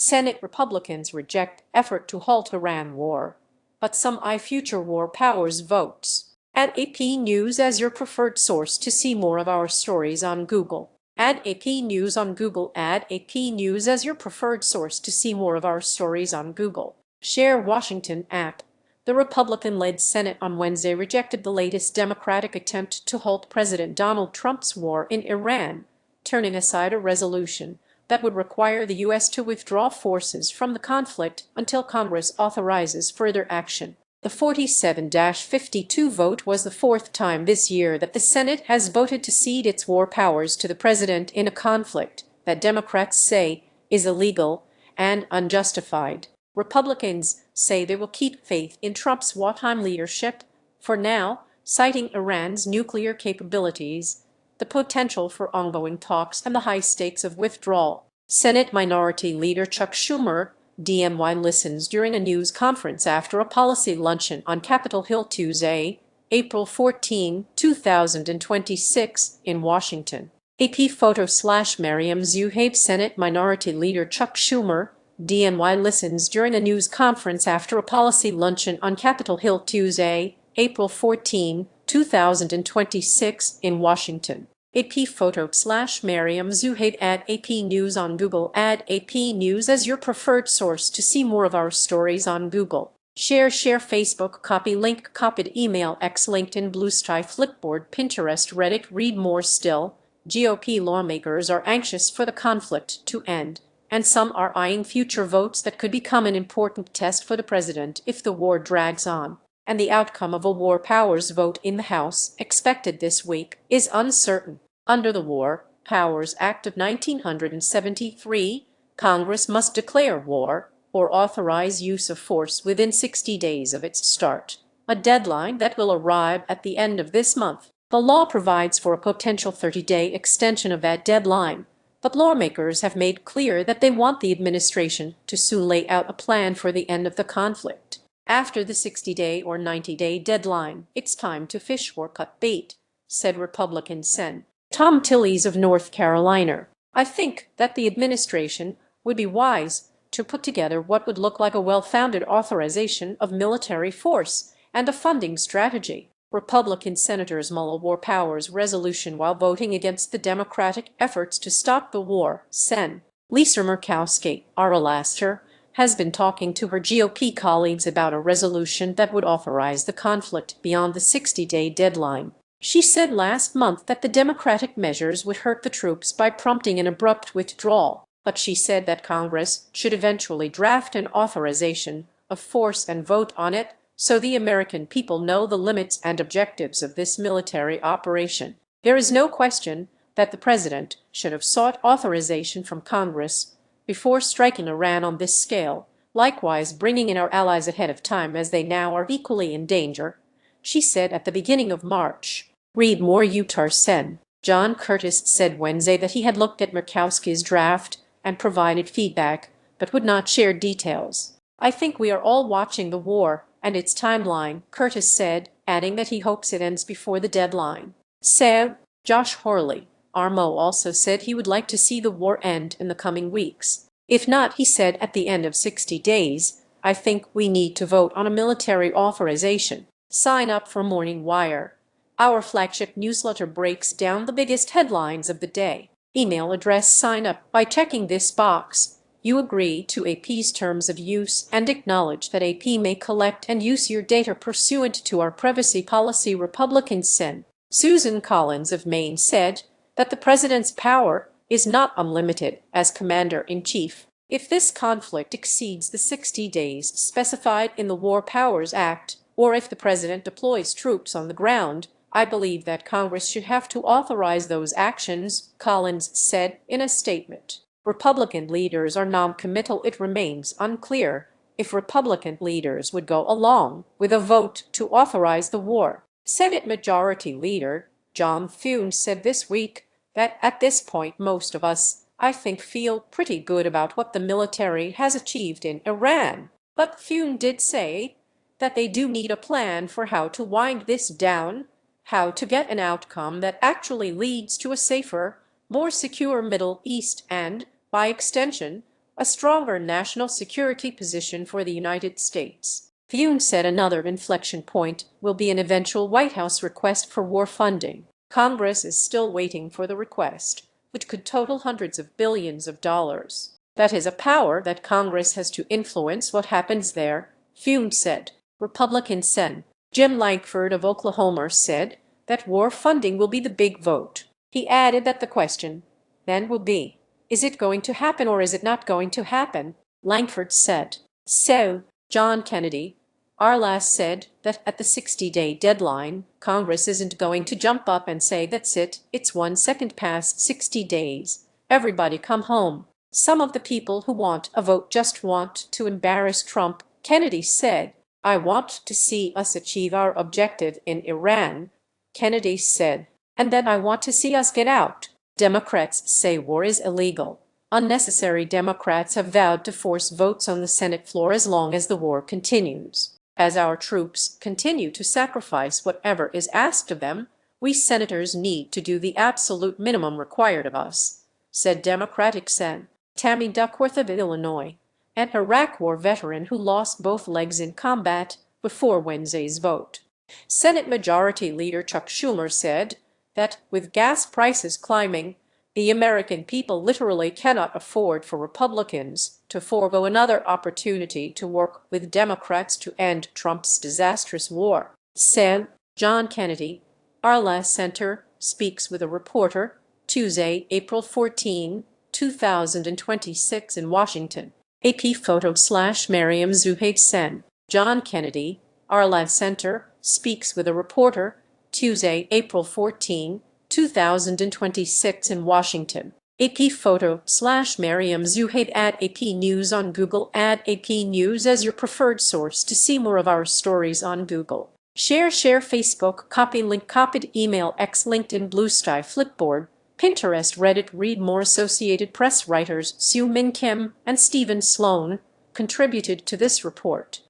Senate Republicans reject effort to halt Iran war, but some eye future war powers votes. Add AP News as your preferred source to see more of our stories on Google. Add AP News on Google. Add AP News as your preferred source to see more of our stories on Google. Share Washington app. The Republican-led Senate on Wednesday rejected the latest Democratic attempt to halt President Donald Trump's war in Iran, turning aside a resolution that would require the U.S. to withdraw forces from the conflict until Congress authorizes further action. The 47-52 vote was the fourth time this year that the Senate has voted to cede its war powers to the president in a conflict that Democrats say is illegal and unjustified. Republicans say they will keep faith in Trump's wartime leadership for now, citing Iran's nuclear capabilities, the potential for ongoing talks, and the high stakes of withdrawal. Senate Minority Leader Chuck Schumer, DMY, listens during a news conference after a policy luncheon on Capitol Hill Tuesday, April 14, 2026, in Washington. AP photo/Mariam Zuhaib. Senate Minority Leader Chuck Schumer, DMY, listens during a news conference after a policy luncheon on Capitol Hill Tuesday, April 14, 2026, in Washington. AP photo/Mariam Zuhaib. Add AP News on Google. Add AP News as your preferred source to see more of our stories on Google. Share Facebook, copy link, copied email, X, LinkedIn, Bluesky, Flipboard, Pinterest, Reddit. Read more still. GOP lawmakers are anxious for the conflict to end, and some are eyeing future votes that could become an important test for the president if the war drags on. And the outcome of a war powers vote in the House, expected this week, is uncertain. Under the War Powers Act of 1973, Congress must declare war or authorize use of force within 60 days of its start, a deadline that will arrive at the end of this month. The law provides for a potential 30-day extension of that deadline, but lawmakers have made clear that they want the administration to soon lay out a plan for the end of the conflict. After the 60-day or 90-day deadline, it's time to fish or cut bait, said Republican Sen. Tom Tillis of North Carolina. I think that the administration would be wise to put together what would look like a well-founded authorization of military force and a funding strategy. Republican senators mull a war powers resolution while voting against the Democratic efforts to stop the war. Sen. Lisa Murkowski, Aralaster, has been talking to her GOP colleagues about a resolution that would authorize the conflict beyond the 60-day deadline. She said last month that the Democratic measures would hurt the troops by prompting an abrupt withdrawal, but she said that Congress should eventually draft an authorization of force and vote on it so the American people know the limits and objectives of this military operation. There is no question that the president should have sought authorization from Congress before striking Iran on this scale, likewise bringing in our allies ahead of time as they now are equally in danger, she said at the beginning of March. Read more. Utah Sen. John Curtis said Wednesday that he had looked at Murkowski's draft and provided feedback, but would not share details. I think we are all watching the war and its timeline, Curtis said, adding that he hopes it ends before the deadline. Josh Hawley, Armo, also said he would like to see the war end in the coming weeks. If not, he said, at the end of 60 days, I think we need to vote on a military authorization. Sign up for Morning Wire. Our flagship newsletter breaks down the biggest headlines of the day. Email address. Sign up by checking this box. You agree to AP's terms of use and acknowledge that AP may collect and use your data pursuant to our privacy policy. Republican Sen. Susan Collins of Maine said that the president's power is not unlimited as commander-in-chief. If this conflict exceeds the 60 days specified in the War Powers Act, or if the president deploys troops on the ground, I believe that Congress should have to authorize those actions, Collins said in a statement. Republican leaders are non-committal. It remains unclear if Republican leaders would go along with a vote to authorize the war. Senate Majority Leader John Thune said this week that at this point most of us, I think, feel pretty good about what the military has achieved in Iran. But Thune did say that they do need a plan for how to wind this down, how to get an outcome that actually leads to a safer, more secure Middle East and, by extension, a stronger national security position for the United States. Thune said another inflection point will be an eventual White House request for war funding. Congress is still waiting for the request, which could total hundreds of billions of dollars. That is a power that Congress has to influence what happens there, Thune said. Republican Sen. Jim Lankford of Oklahoma said that war funding will be the big vote. He added that the question then will be, is it going to happen or is it not going to happen? Lankford said. So, John Kennedy, our last said that at the 60-day deadline, Congress isn't going to jump up and say that's it, it's 1 second past 60 days. Everybody come home. Some of the people who want a vote just want to embarrass Trump, Kennedy said. I want to see us achieve our objective in Iran, Kennedy said, and then I want to see us get out. Democrats say war is illegal. Unnecessary. Democrats have vowed to force votes on the Senate floor as long as the war continues. As our troops continue to sacrifice whatever is asked of them, we senators need to do the absolute minimum required of us, said Democratic Sen. Tammy Duckworth of Illinois, an Iraq War veteran who lost both legs in combat before Wednesday's vote. Senate Majority Leader Chuck Schumer said that with gas prices climbing, the American people literally cannot afford for Republicans to forego another opportunity to work with Democrats to end Trump's disastrous war. Sen. John Kennedy, our last center, speaks with a reporter, Tuesday, April 14, 2026 in Washington. AP photo/Mariam Zuhaid. Sen. John Kennedy, our last center, speaks with a reporter, Tuesday, April 14, 2026 in Washington. AP photo/Mariam Zuhaid. Add AP News on Google. Add AP News as your preferred source to see more of our stories on Google. Share Facebook, copy link, copied email, X, LinkedIn, Bluesky, Flipboard, Pinterest, Reddit. Read more. Associated Press writers Sue Min Kim and Stephen Sloan contributed to this report.